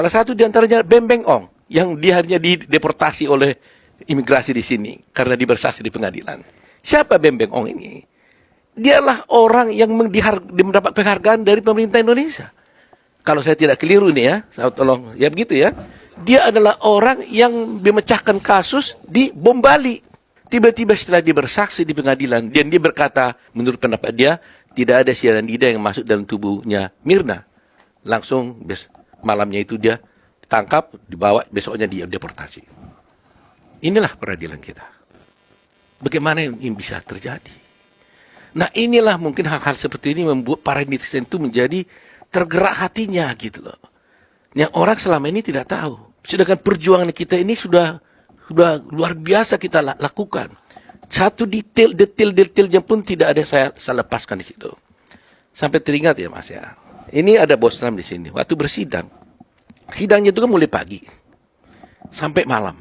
Salah satu di antaranya Beng Ong, yang dia hanya dideportasi oleh imigrasi di sini karena bersaksi di pengadilan. Siapa Beng Ong ini? Dialah orang yang mendapat penghargaan dari pemerintah Indonesia. Kalau saya tidak keliru nih ya, saya tolong, ya begitu ya. Dia adalah orang yang memecahkan kasus di bom Bali. Tiba-tiba setelah dia bersaksi di pengadilan, dan dia berkata, menurut pendapat dia, tidak ada cyanida yang masuk dalam tubuhnya Mirna. Langsung malamnya itu dia ditangkap, dibawa, besoknya dia deportasi. Inilah peradilan kita. Bagaimana ini bisa terjadi? Nah inilah mungkin hal-hal seperti ini membuat para netizen itu menjadi tergerak hatinya gitu loh. Yang orang selama ini tidak tahu. Sedangkan perjuangan kita ini sudah luar biasa kita lakukan. Satu detailnya pun tidak ada saya lepaskan di situ. Sampai teringat ya Mas ya. Ini ada Bos Lam di sini. Waktu bersidang, sidangnya itu kan mulai pagi sampai malam.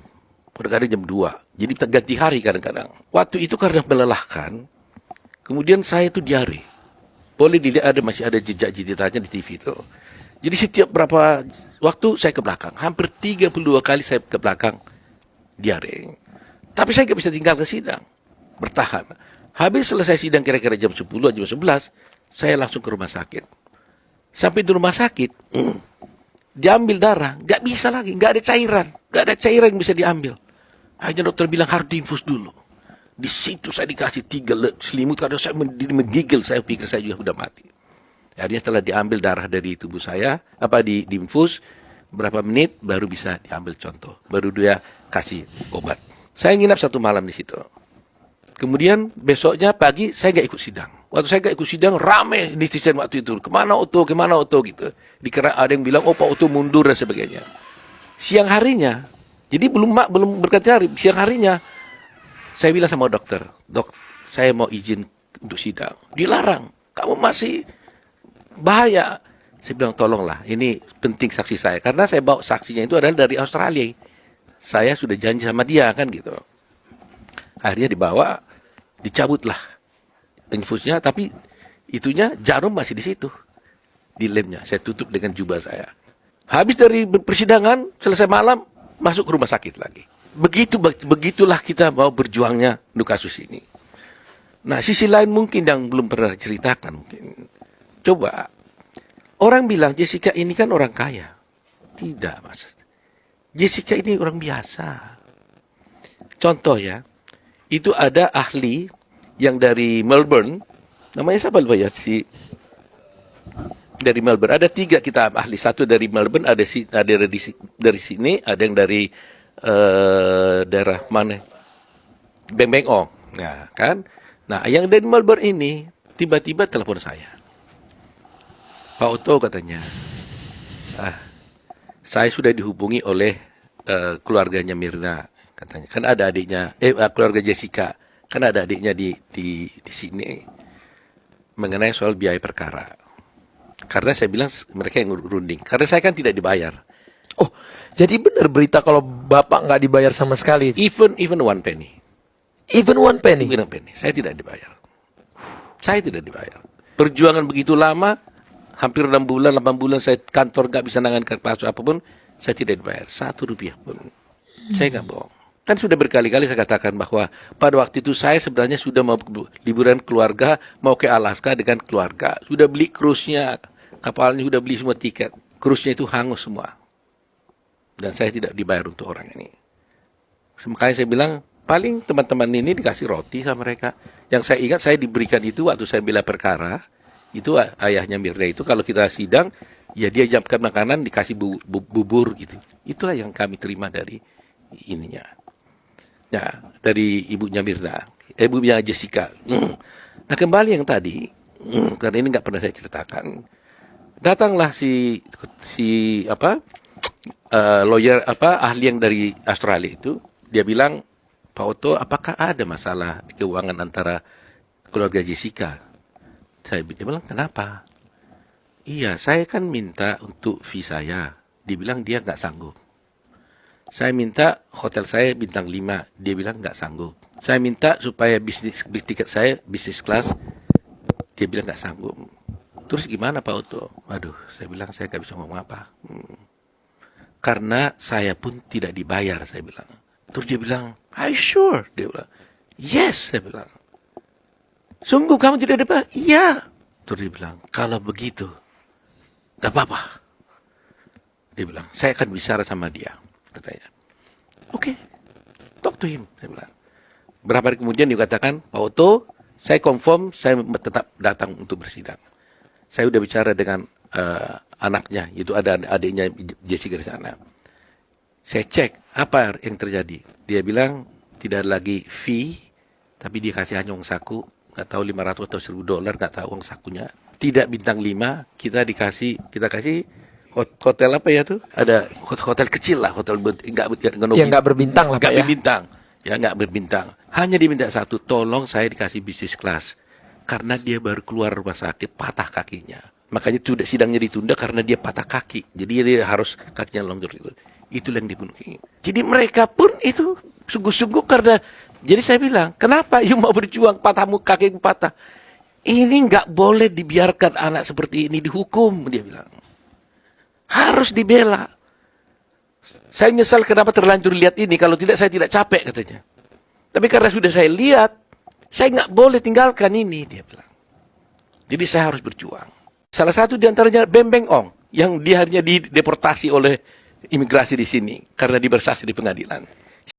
Kadang-kadang jam 2. Jadi ganti hari kadang-kadang. Waktu itu karena melelahkan, kemudian saya itu diare. Boleh dilihat masih ada jejak-jejaknya di TV itu. Jadi setiap berapa waktu saya ke belakang. Hampir 32 kali saya ke belakang diare. Tapi saya nggak bisa tinggal ke sidang. Bertahan. Habis selesai sidang kira-kira jam 10, jam 11, saya langsung ke rumah sakit. Sampai di rumah sakit, diambil darah, nggak bisa lagi, nggak ada cairan yang bisa diambil. Hanya dokter bilang harus diinfus dulu. Di situ saya dikasih 3 selimut, karena saya menggigil, saya pikir saya juga sudah mati. Akhirnya setelah diambil darah dari tubuh saya, diinfus, berapa menit baru bisa diambil contoh, baru dia kasih obat. Saya nginap 1 malam di situ. Kemudian besoknya pagi saya nggak ikut sidang. Waktu saya nggak ikut sidang, rame netizen waktu itu. Kemana Otto gitu. Dikira ada yang bilang, oh Pak Otto mundur dan sebagainya. Siang harinya, jadi belum berkali-kali, siang harinya, saya bilang sama dokter, dok, saya mau izin untuk sidang. Dilarang, kamu masih bahaya. Saya bilang, tolonglah, ini penting saksi saya. Karena saya bawa saksinya itu adalah dari Australia. Saya sudah janji sama dia, kan gitu. Akhirnya dibawa, dicabutlah infusnya, tapi itunya jarum masih di situ. Di lemnya, saya tutup dengan jubah saya. Habis dari persidangan, selesai malam, masuk ke rumah sakit lagi. Begitulah kita mau berjuangnya untuk kasus ini. Nah, sisi lain mungkin yang belum pernah diceritakan mungkin. Coba, orang bilang Jessica ini kan orang kaya. Tidak, Mas. Jessica ini orang biasa. Contoh ya, itu ada ahli yang dari Melbourne, namanya siapa lupa ya, dari Melbourne. Ada 3 kita ahli, satu dari Melbourne, ada dari sini, ada yang dari daerah mana? Beng Ong, nah kan? Nah, yang dari Melbourne ini tiba-tiba telepon saya. Pak Otto katanya, saya sudah dihubungi oleh keluarganya Mirna, katanya. Kan ada adiknya, keluarga Jessica, kan ada adiknya di sini mengenai soal biaya perkara. Karena saya bilang mereka yang runding. Karena saya kan tidak dibayar. Oh, jadi benar berita kalau Bapak nggak dibayar sama sekali? Even 1 penny. Even 1 penny? Even 1 penny. Saya tidak dibayar. Saya tidak dibayar. Perjuangan begitu lama, hampir 6 bulan, 8 bulan saya kantor nggak bisa nangan kasus apapun, saya tidak dibayar. 1 rupiah pun. Saya nggak bohong. Kan sudah berkali-kali saya katakan bahwa pada waktu itu saya sebenarnya sudah mau liburan keluarga, mau ke Alaska dengan keluarga. Sudah beli cruise-nya, kapalnya sudah beli semua tiket. Cruise-nya itu hangus semua. Dan saya tidak dibayar untuk orang ini. Makanya saya bilang, paling teman-teman ini dikasih roti sama mereka. Yang saya ingat saya diberikan itu waktu saya bela perkara, itu ayahnya Mirna itu kalau kita sidang, ya dia jamkan makanan dikasih bubur gitu. Itulah yang kami terima dari ininya. Ya, dari ibunya Mirna, ibunya Jessica. Nah kembali yang tadi, karena ini nggak pernah saya ceritakan, datanglah si lawyer ahli yang dari Australia itu, dia bilang, Pak Otto, apakah ada masalah keuangan antara keluarga Jessica? Dia bilang, kenapa? Iya, saya kan minta untuk fee saya. Dia bilang dia nggak sanggup. Saya minta hotel saya bintang 5. Dia bilang nggak sanggup. Saya minta supaya tiket saya bisnis kelas. Dia bilang nggak sanggup. Terus gimana Pak Otto? Waduh, saya bilang saya nggak bisa ngomong apa. karena saya pun tidak dibayar, saya bilang. Terus dia bilang, "Are you sure?" Dia bilang, "Yes," saya bilang. "Sungguh kamu tidak dibayar?" "Iya." Terus dia bilang, "Kalau begitu, gak apa-apa." Dia bilang, "Saya akan bicara sama dia," katanya. "Oke, talk to him," saya bilang. Berapa hari kemudian dia katakan, "Pak Otto, saya confirm saya tetap datang untuk bersidang. Saya sudah bicara dengan anaknya, itu ada adiknya Jessica di sana. Saya cek apa yang terjadi. Dia bilang tidak lagi fee, tapi dia kasih hanya uang saku, nggak tahu 500 atau $1,000, nggak tahu uang sakunya. Tidak bintang 5, kita kasih hotel apa ya tuh? Ada hotel kecil lah, hotel Yang nggak berbintang lah Pak nggak ya. berbintang, ya nggak berbintang. Hanya diminta satu, tolong saya dikasih bisnis kelas, karena dia baru keluar rumah sakit patah kakinya. Makanya itu sidangnya ditunda karena dia patah kaki. Jadi dia harus kakinya lonjor itu. Itulah yang dibunuh. Jadi mereka pun itu sungguh-sungguh karena. Jadi saya bilang, kenapa you mau berjuang kakimu patah? Ini nggak boleh dibiarkan anak seperti ini dihukum, dia bilang. Harus dibela. Saya menyesal kenapa terlanjur lihat ini. Kalau tidak saya tidak capek, katanya. Tapi karena sudah saya lihat, saya nggak boleh tinggalkan ini, dia bilang. Jadi saya harus berjuang. Salah satu di antaranya Beng Ong, yang dia hanya dideportasi oleh imigrasi di sini karena dibersaksi di pengadilan.